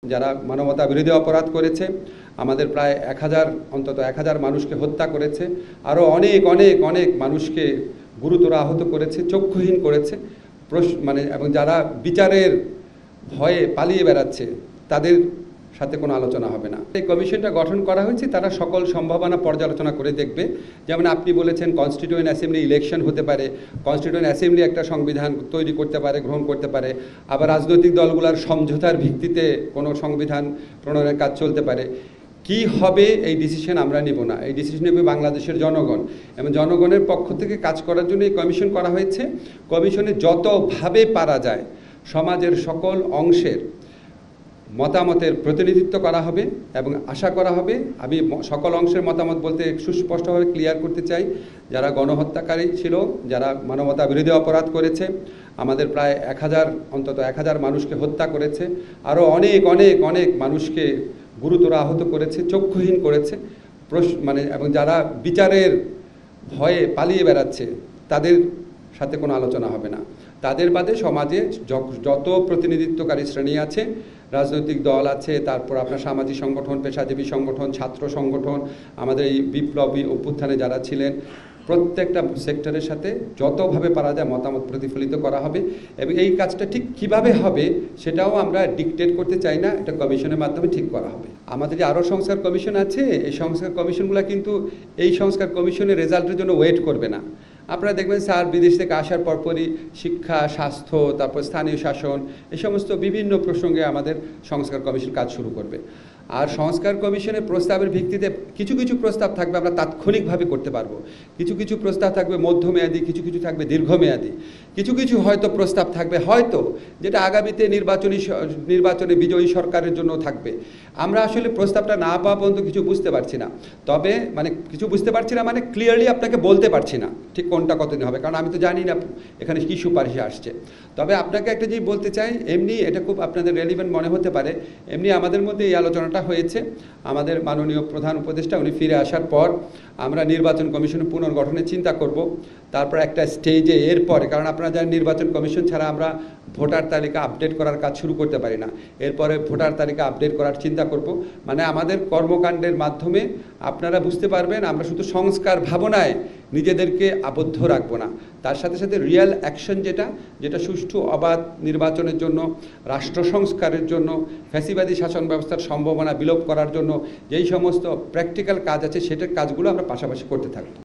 যারা মানবতা বিরোধী অপরাধ করেছে, আমাদের প্রায় 1000 অন্তত 1000 মানুষকে হত্যা করেছে, আরও অনেক অনেক অনেক মানুষকে গুরুতর আহত করেছে, চক্ষুহীন করেছে, এবং যারা বিচারের ভয়ে পালিয়ে বেড়াচ্ছে তাদের সাথে কোনো আলোচনা হবে না। এই কমিশনটা গঠন করা হয়েছে, তারা সকল সম্ভাবনা পর্যালোচনা করে দেখবে। যেমন আপনি বলেছেন কনস্টিটিউয়েন্ট অ্যাসেম্বলি ইলেকশন হতে পারে, কনস্টিটিউয়েন্ট অ্যাসেম্বলি একটা সংবিধান তৈরি করতে পারে, গ্রহণ করতে পারে, আবার রাজনৈতিক দলগুলোর সমঝোতার ভিত্তিতে কোনো সংবিধান প্রণয়নের কাজ চলতে পারে। কি হবে এই ডিসিশন আমরা নেব না, এই ডিসিশন নেবে বাংলাদেশের জনগণ, এবং জনগণের পক্ষ থেকে কাজ করার জন্য এই কমিশন করা হয়েছে। কমিশনে যতভাবে পারা যায় সমাজের সকল অংশের মতামতের প্রতিনিধিত্ব করা হবে, এবং আশা করা হবে, আমি সকল অংশের মতামত বলতে সুস্পষ্টভাবে ক্লিয়ার করতে চাই, যারা গণহত্যাকারী ছিল, যারা মানবতা বিরোধী অপরাধ করেছে, আমাদের প্রায় 1000 অন্তত 1000 মানুষকে হত্যা করেছে, আরও অনেক অনেক অনেক মানুষকে গুরুতর আহত করেছে, চক্ষুহীন করেছে, এবং যারা বিচারের ভয়ে পালিয়ে বেড়াচ্ছে তাদের সাথে কোনো আলোচনা হবে না। তাদের বাদে সমাজে যত প্রতিনিধিত্বকারী শ্রেণী আছে, রাজনৈতিক দল আছে, তারপর আপনার সামাজিক সংগঠন, পেশাজীবী সংগঠন, ছাত্র সংগঠন, আমাদের এই বিপ্লবী অভ্যুত্থানে যারা ছিলেন, প্রত্যেকটা সেক্টরের সাথে যতভাবে পারা যায় মতামত প্রতিফলিত করা হবে। এবং এই কাজটা ঠিক কিভাবে হবে সেটাও আমরা ডিকটেট করতে চাই না, এটা কমিশনের মাধ্যমে ঠিক করা হবে। আমাদের যে আরও সংস্কার কমিশন আছে, এই সংস্কার কমিশনগুলো কিন্তু এই সংস্কার কমিশনের রেজাল্টের জন্য ওয়েট করবে না। আপনারা দেখবেন স্যার বিদেশ থেকে আসার পরপরই শিক্ষা, স্বাস্থ্য, তারপর স্থানীয় শাসন, এই সমস্ত বিভিন্ন প্রসঙ্গে আমাদের সংস্কার কমিশন কাজ শুরু করবে। আর সংস্কার কমিশনের প্রস্তাবের ভিত্তিতে কিছু কিছু প্রস্তাব থাকবে আমরা তাৎক্ষণিকভাবে করতে পারবো, কিছু কিছু প্রস্তাব থাকবে মধ্যমেয়াদী, কিছু কিছু থাকবে দীর্ঘমেয়াদী, কিছু কিছু হয়তো প্রস্তাব থাকবে হয়তো যেটা আগামীতে নির্বাচনে বিজয়ী সরকারের জন্য থাকবে। আমরা আসলে প্রস্তাবটা না পাওয়া পর্যন্ত কিছু বুঝতে পারছি না, তবে কিছু বুঝতে পারছি না ক্লিয়ারলি আপনাকে বলতে পারছি না ঠিক কোনটা কতদিন হবে, কারণ আমি তো জানি না এখানে কী সুপারিশে আসছে। তবে আপনাকে একটা জিনিস বলতে চাই, এমনি এটা খুব আপনাদের রেলিভেন্ট মনে হতে পারে, এমনি আমাদের মধ্যে এই আলোচনাটা হয়েছে। আমাদের মাননীয় প্রধান উপদেষ্টা উনি ফিরে আসার পর আমরা নির্বাচন কমিশনের পুনর্গঠনের চিন্তা করব। তারপর একটা স্টেজে এরপরে, কারণ আপনারা জানেন নির্বাচন কমিশন ছাড়া আমরা ভোটার তালিকা আপডেট করার কাজ শুরু করতে পারি না, এরপরে ভোটার তালিকা আপডেট করার চিন্তা করব। আমাদের কর্মকাণ্ডের মাধ্যমে আপনারা বুঝতে পারবেন আমরা শুধু সংস্কার ভাবনায় নিজেদেরকে আবদ্ধ রাখবো না, তার সাথে সাথে রিয়েল অ্যাকশন যেটা সুষ্ঠু অবাধ নির্বাচনের জন্য, রাষ্ট্র সংস্কারের জন্য, ফ্যাসিবাদী শাসন ব্যবস্থার সম্ভাবনা বিলোপ করার জন্য যেই সমস্ত প্র্যাকটিক্যাল কাজ আছে সেটার কাজগুলো আমরা পাশাপাশি করতে থাকবো।